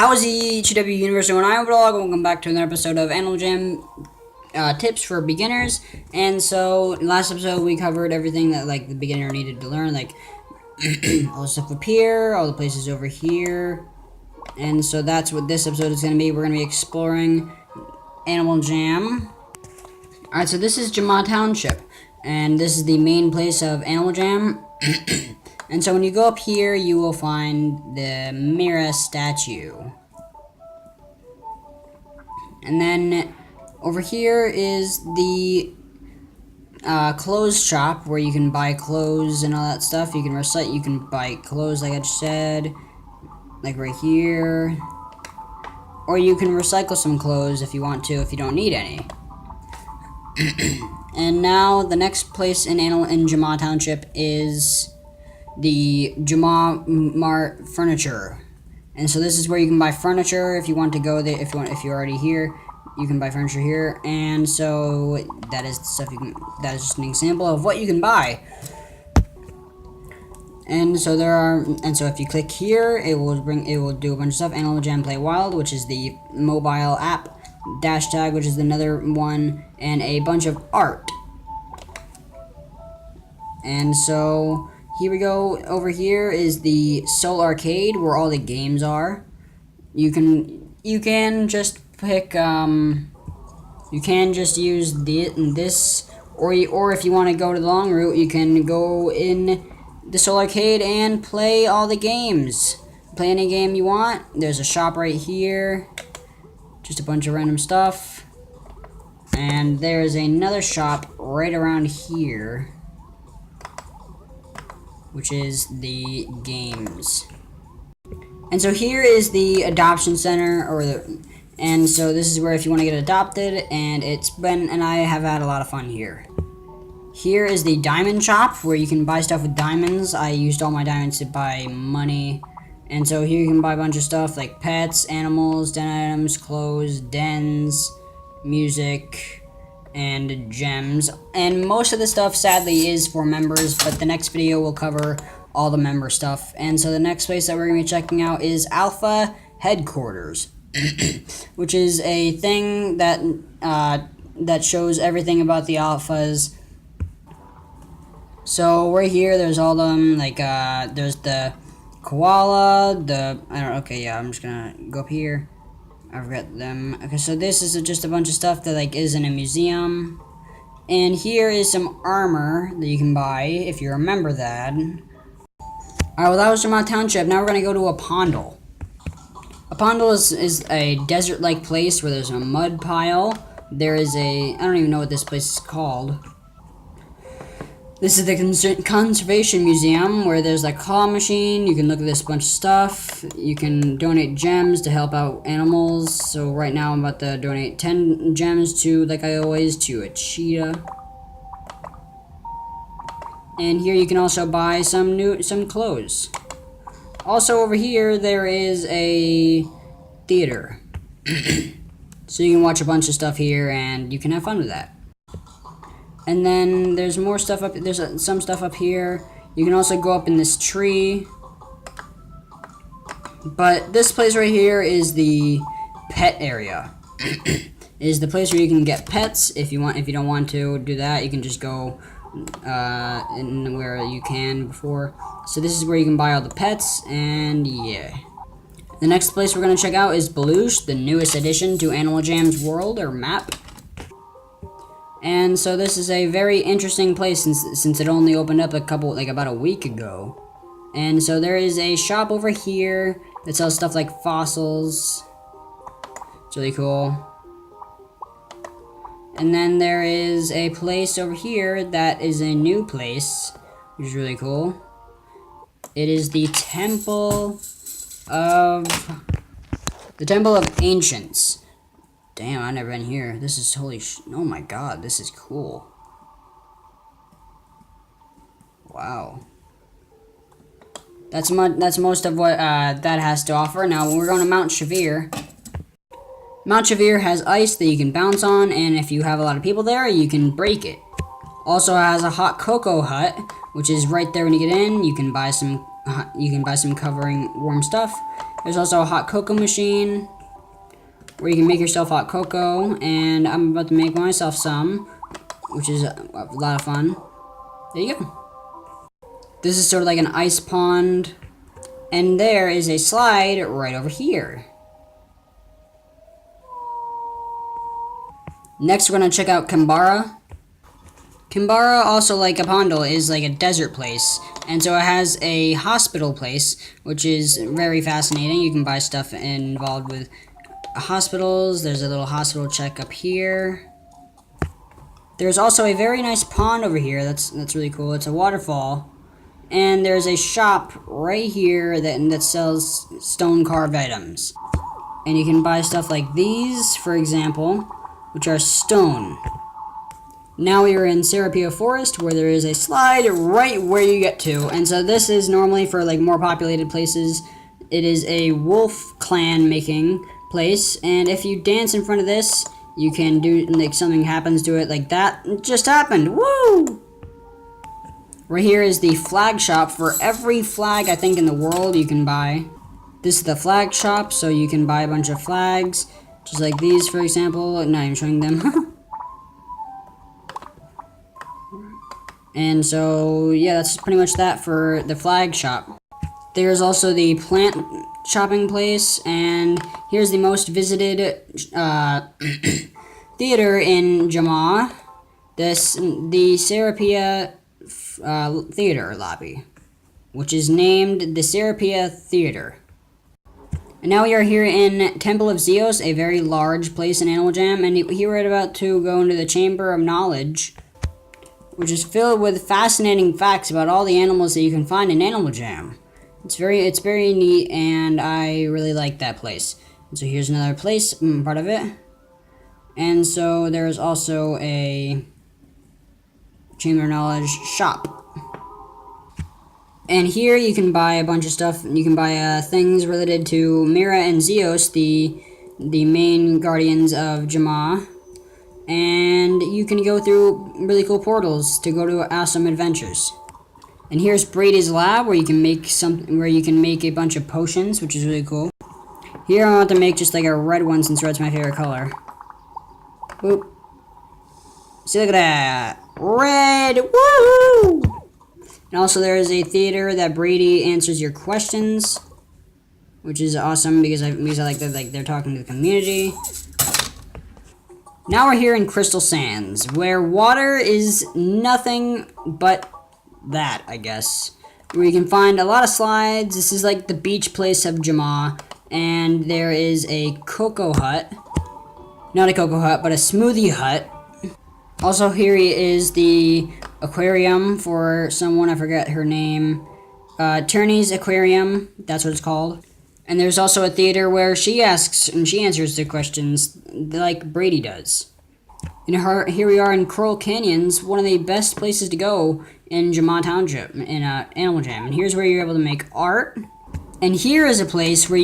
How is the GW Universe doing? I'm Vlog. Welcome back to another episode of Animaljam tips for beginners. And so, last episode we covered everything that the beginner needed to learn, like all the stuff up here, all the places over here. And so that's what this episode is going to be. We're going to be exploring Animaljam. Alright, so this is Jomon Township, and this is the main place of Animaljam. And so when you go up here, you will find the Mira statue. And then over here is the clothes shop where you can buy clothes and all that stuff. You can buy clothes like I just said, like right here. Or you can recycle some clothes if you want to, if you don't need any. And now the next place in Jomon Township is the Jomon Mart Furniture. And so this is where you can buy furniture if you want to go there. If you're already here, you can buy furniture here. And so that is the stuff that is just an example of what you can buy. And so if you click here, it will do a bunch of stuff. Animaljam Play Wild, which is the mobile app. Dash Tag, which is another one, and a bunch of art. And so here we go. Over here is the Soul Arcade, where all the games are. You can just pick you can just use this, or if you want to go to the long route, you can go in the Soul Arcade and play all the games. Play any game you want. There's a shop right here. Just a bunch of random stuff. And there's another shop right around here, which is the games. And so here is the adoption center, and so this is where if you want to get adopted, and I have had a lot of fun here. Here is the diamond shop where you can buy stuff with diamonds. I used all my diamonds to buy money. And so here you can buy a bunch of stuff like pets, animals, den items, clothes, dens, music, and gems. And most of the stuff, sadly, is for members, but the next video will cover all the member stuff. And so the next place that we're going to be checking out is Alpha Headquarters, which is a thing that shows everything about the alphas. So right here, there's all them, there's the koala, I'm just gonna go up here. I forgot them. Okay, so this is just a bunch of stuff that is in a museum. And here is some armor that you can buy if you remember that. Alright, well that was Jomon Township. Now we're gonna go to a Pondle. A Pondle is a desert-like place where there's a mud pile. There is I don't even know what this place is called. This is the Conservation Museum, where there's a claw machine. You can look at this bunch of stuff. You can donate gems to help out animals. So right now I'm about to donate 10 gems to, like I always, to a cheetah. And here you can also buy some clothes. Also over here there is a theater. So you can watch a bunch of stuff here and you can have fun with that. And then there's more stuff up. There's some stuff up here. You can also go up in this tree. But this place right here is the pet area. Is the place where you can get pets. If you don't want to do that, you can just go in where you can before. So this is where you can buy all the pets, and yeah. The next place we're gonna check out is Beluche, the newest addition to Animaljam's world or map. And so this is a very interesting place since it only opened up about a week ago. And so there is a shop over here that sells stuff like fossils. It's really cool. And then there is a place over here that is a new place, which is really cool. It is the Temple of Ancients. Damn, I've never been here. This is oh my god, this is cool. Wow. That's most of what that has to offer. Now we're going to Mount Shavir. Mount Shavir has ice that you can bounce on, and if you have a lot of people there, you can break it. Also has a hot cocoa hut, which is right there when you get in. You can buy some covering warm stuff. There's also a hot cocoa machine where you can make yourself hot cocoa, and I'm about to make myself some, which is a lot of fun. There you go. This is sort of like an ice pond, and there is a slide right over here. Next, we're gonna check out Kimbara. Kimbara, also like Apondle, is like a desert place, and so it has a hospital place, which is very fascinating. You can buy stuff involved with hospitals. There's a little hospital check up here. There's also a very nice pond over here. That's really cool. It's a waterfall, and there's a shop right here that sells stone carved items, and you can buy stuff like these, for example, which are stone. Now we are in Serapia Forest, where there is a slide right where you get to. And so this is normally for like more populated places. It is a wolf clan making place. And if you dance in front of this, you can do, like, something happens to it like that. It just happened. Woo! Right here is the flag shop. For every flag, I think, in the world you can buy. This is the flag shop, so you can buy a bunch of flags. Just like these, for example. I'm not even showing them. And so, yeah, that's pretty much that for the flag shop. There's also the plant shopping place, and here's the most visited theater in Jama. The Serapia Theater Lobby, which is named the Serapia Theater. And now we are here in Temple of Zeus, a very large place in Animaljam, and here we're about to go into the Chamber of Knowledge, which is filled with fascinating facts about all the animals that you can find in Animaljam. It's very neat, and I really like that place. And so here's another place, part of it. And so there's also a Chamber of Knowledge shop. And here you can buy a bunch of stuff. You can buy things related to Mira and Zeus, the main guardians of Jama. And you can go through really cool portals to go to awesome adventures. And here's Brady's lab, where you can make a bunch of potions, which is really cool. Here I want to make just like a red one, since red's my favorite color. Boop. See, look at that, red! Woo! And also there is a theater that Brady answers your questions, which is awesome because I like that they're talking to the community. Now we're here in Crystal Sands, where water is nothing but that, I guess. Where you can find a lot of slides. This is like the beach place of Jama, and there is a cocoa hut. Not a cocoa hut, but a smoothie hut. Also here is the aquarium for someone, I forget her name. Tierney's Aquarium, that's what it's called. And there's also a theater where she asks and she answers the questions like Brady does. And here we are in Coral Canyons, one of the best places to go in Jomon Township, in Animaljam. And here's where you're able to make art. And here is a place where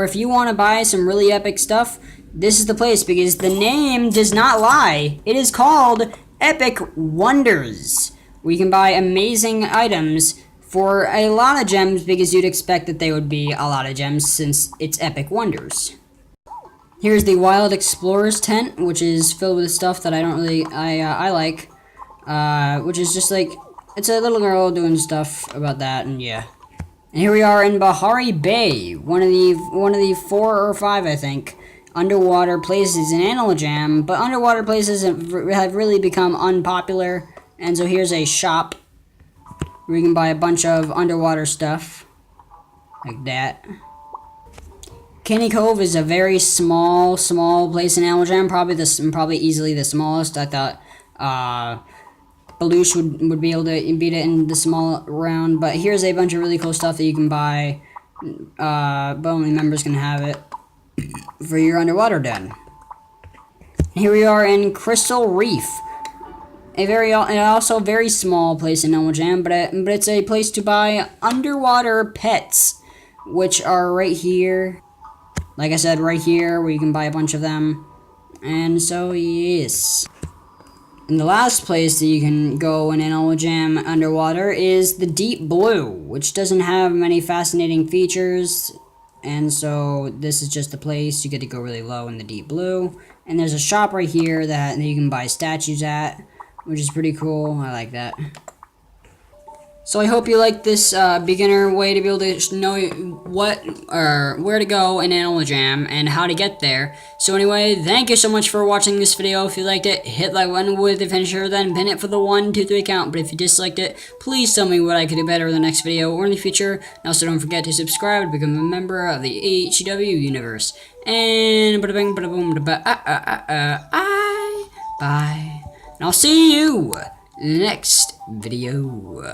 if you want to buy some really epic stuff, this is the place, because the name does not lie. It is called Epic Wonders, where you can buy amazing items for a lot of gems, because you'd expect that they would be a lot of gems since it's Epic Wonders. Here's the Wild Explorers tent, which is filled with stuff that I like, which is just like, it's a little girl doing stuff about that, and yeah. And here we are in Bahari Bay, one of the 4 or 5, I think, underwater places in Animaljam, but underwater places have really become unpopular, and so here's a shop where you can buy a bunch of underwater stuff, like that. Kenny Cove is a very small place in Animaljam, probably easily the smallest. I thought Beluche would be able to beat it in the small round, but here's a bunch of really cool stuff that you can buy, but only members can have it for your underwater den. Here we are in Crystal Reef, also very small place in Animaljam, but it's a place to buy underwater pets, which are right here. Like I said, right here, where you can buy a bunch of them. And so, yes. And the last place that you can go in Animaljam underwater is the Deep Blue, which doesn't have many fascinating features. And so this is just the place. You get to go really low in the deep blue. And there's a shop right here that you can buy statues at, which is pretty cool. I like that. So I hope you like this beginner way to be able to know what or where to go in Animaljam and how to get there. So anyway, thank you so much for watching this video. If you liked it, hit like button with the finisher, then pin it for the 1, 2, 3 count. But if you disliked it, please tell me what I could do better in the next video or in the future. And also don't forget to subscribe to become a member of the HCW universe. And bada bing bada boom bada bye. And I'll see you in the next video.